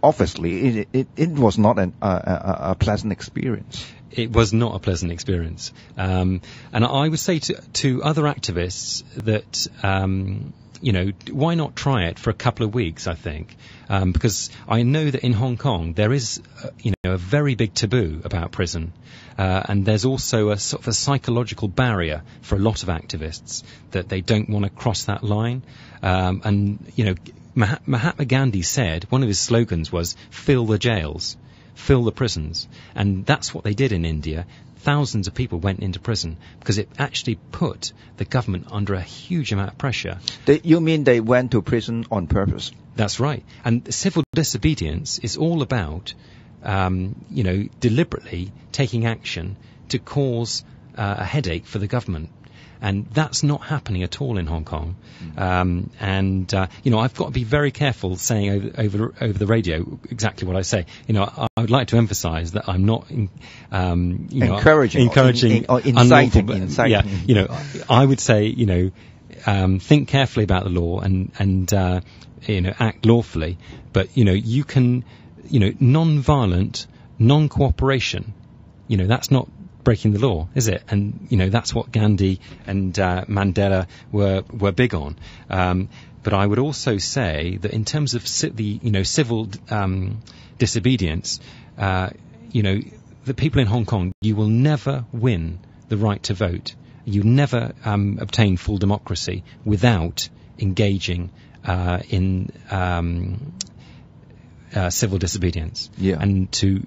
obviously it was not a pleasant experience. It was not a pleasant experience. And I would say to other activists that, why not try it for a couple of weeks, I think. Because I know that in Hong Kong there is, a very big taboo about prison. And there's also a sort of a psychological barrier for a lot of activists that they don't want to cross that line. Mahatma Gandhi said, one of his slogans was, fill the jails. Fill the prisons. And that's what they did in India. Thousands of people went into prison because it actually put the government under a huge amount of pressure. You mean they went to prison on purpose? That's right. And civil disobedience is all about, deliberately taking action to cause a headache for the government. And that's not happening at all in Hong Kong. I've got to be very careful saying over the radio exactly what I say. I would like to emphasize that I'm not, encouraging or inciting. Yeah, I would say, think carefully about the law and act lawfully. But, you can, non-violent, non-cooperation, that's not breaking the law, is it? And that's what Gandhi and Mandela were big on. But I would also say that in terms of civil disobedience, the people in Hong Kong, you will never win the right to vote. You never obtain full democracy without engaging in civil disobedience. Yeah. And to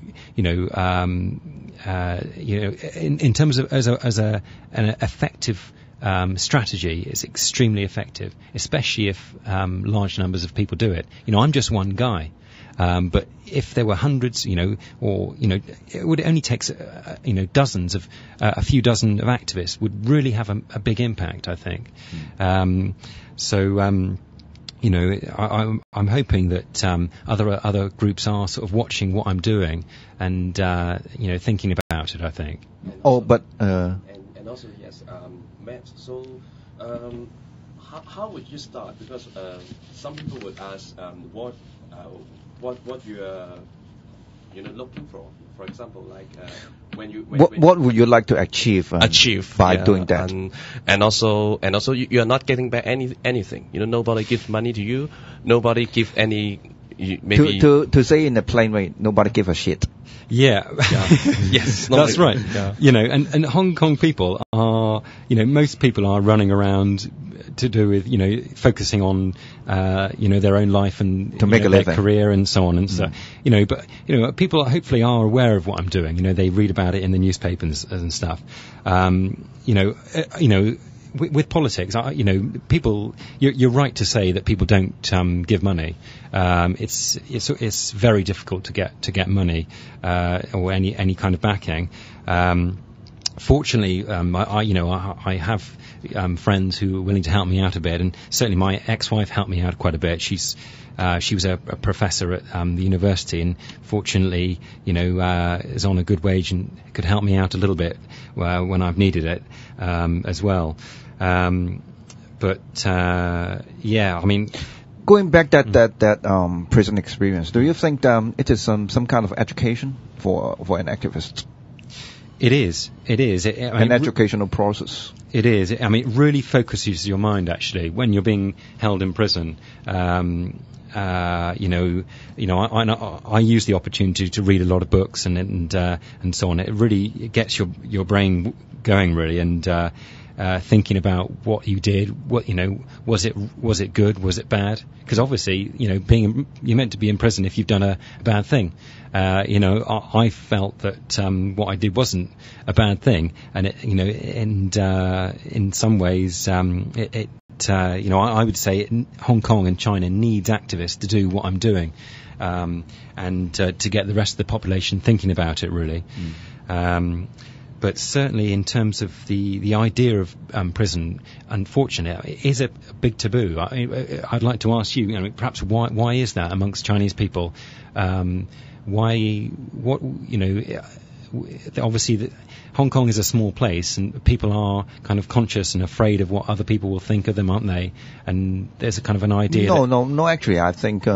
in terms of as an effective strategy, it's extremely effective, especially if large numbers of people do it. I'm just one guy, but if there were hundreds, it would only take dozens of a few dozen of activists would really have a big impact, I think. I'm hoping that other groups are sort of watching what I'm doing and thinking about it, I think. And also yes, Matt. So how would you start? Because some people would ask what you are looking for. For example, like what would you like to achieve by doing that? And also you are not getting back anything. Nobody gives money to you. Nobody give any. Maybe to say in a plain way, nobody give a shit. Yeah. Yes, that's right. Yeah. And Hong Kong people are, most people are running around to do with, focusing on, their own life and to make a living, their career and so on and so, but people hopefully are aware of what I'm doing. They read about it in the newspapers and stuff. With politics, people. You're right to say that people don't give money. It's very difficult to get money or any kind of backing. Fortunately, I have friends who are willing to help me out a bit, and certainly my ex-wife helped me out quite a bit. She was a professor at the university, and fortunately, is on a good wage and could help me out a little bit when I've needed it as well. Going back that prison experience, do you think it is some kind of education for an activist? It is. An educational process. It is. It really focuses your mind, actually, when you're being held in prison. I use the opportunity to read a lot of books and so on. It really gets your brain going, really, and thinking about what you did. What was it good? Was it bad? Because obviously, you're meant to be in prison if you've done a bad thing. I felt that what I did wasn't a bad thing, and in some ways, I would say Hong Kong and China needs activists to do what I'm doing, and to get the rest of the population thinking about it, really. But certainly in terms of the idea of prison, unfortunately, it is a big taboo. I'd like to ask you, perhaps why is that amongst Chinese people? Obviously Hong Kong is a small place and people are kind of conscious and afraid of what other people will think of them, aren't they? And there's a kind of an idea. No, actually, I think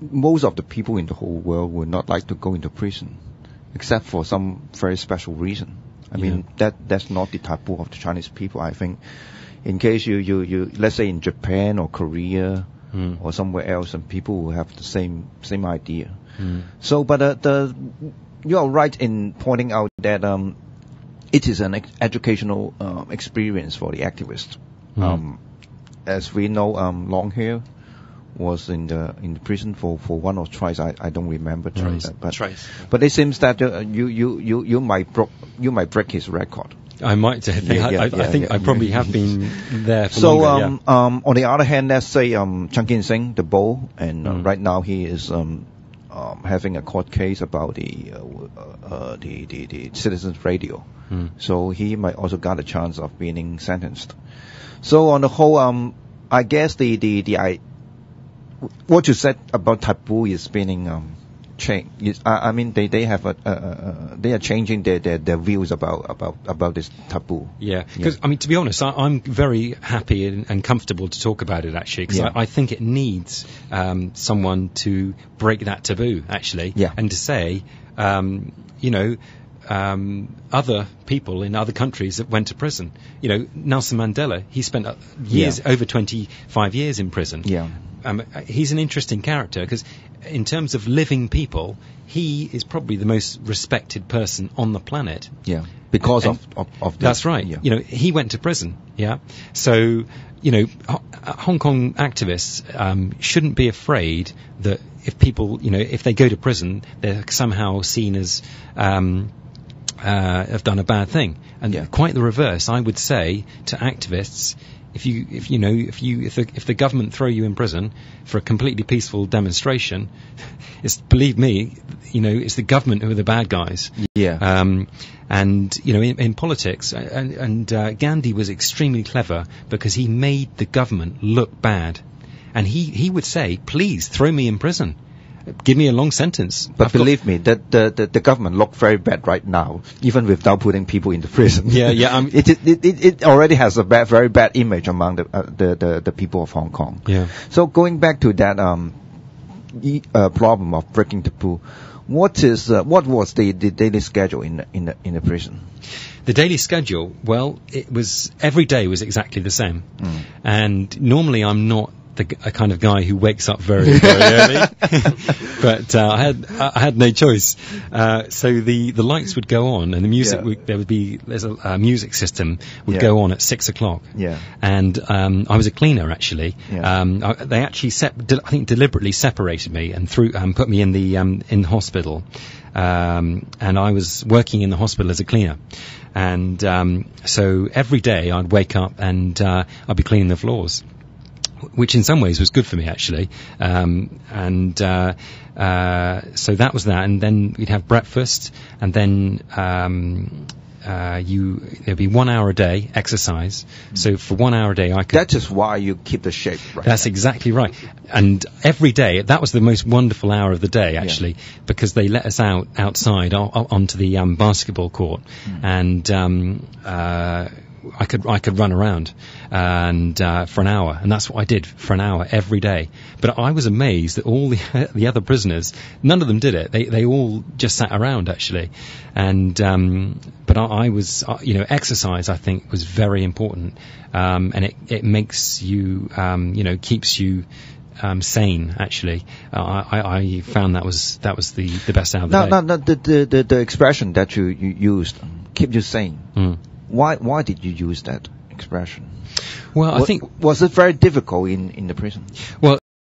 most of the people in the whole world would not like to go into prison, except for some very special reason. I mean, that's not the taboo of the Chinese people, I think. In case you let's say in Japan or Korea or somewhere else, and people will have the same idea. So, but you are right in pointing out that it is an educational experience for the activists. As we know, Long Hair was in the prison for one or twice. I don't remember twice, but it seems that you might break his record. I might. I think I probably have been there for so longer. On the other hand, let's say Cheung Kin-sing, the bull, and right now he is having a court case about the citizens radio. So he might also got a chance of being sentenced. So on the whole, I guess what you said about taboo is being changed. I mean, they are changing their views about this taboo. Yeah, because I mean, to be honest, I'm very happy and comfortable to talk about it actually, because I think it needs someone to break that taboo actually, and to say, other people in other countries that went to prison. Nelson Mandela, he spent over 25 years in prison. He's an interesting character because in terms of living people, he is probably the most respected person on the planet. Because of that's right. He went to prison. So, Hong Kong activists shouldn't be afraid that if people, if they go to prison, they're somehow seen as have done a bad thing. And quite the reverse, I would say to activists, if the government throw you in prison for a completely peaceful demonstration, believe me, it's the government who are the bad guys. And in politics, and Gandhi was extremely clever because he made the government look bad, and he would say, "Please throw me in prison. Give me a long sentence." But believe me, that the government look very bad right now, even without putting people into prison. It already has a very bad image among the people of Hong Kong. So going back to that problem of breaking taboo, what was the daily schedule in the prison? The daily schedule, well, it was every day was exactly the same, and normally I'm not a kind of guy who wakes up very, very early, but I had no choice. So the lights would go on, and the music there's a music system would go on at 6 o'clock. And I was a cleaner actually. They actually I think deliberately separated me and put me in the hospital. And I was working in the hospital as a cleaner. And so every day I'd wake up and I'd be cleaning the floors, which in some ways was good for me actually. So that was that, and then we'd have breakfast, and then there'd be 1 hour a day exercise. So for 1 hour a day I could... That is why you keep the shape, right? That's exactly right. And every day, that was the most wonderful hour of the day actually, because they let us outside onto the basketball court, and I could run around and for an hour, and that's what I did for an hour every day. But I was amazed that all the other prisoners, none of them did it. They all just sat around actually. And but I was exercise I think was very important, and it makes you keeps you sane actually. I found that was the best out of the day. The expression that you used, keep you sane. Why did you use that expression? Well, I think... Was it very difficult in the prison? Well,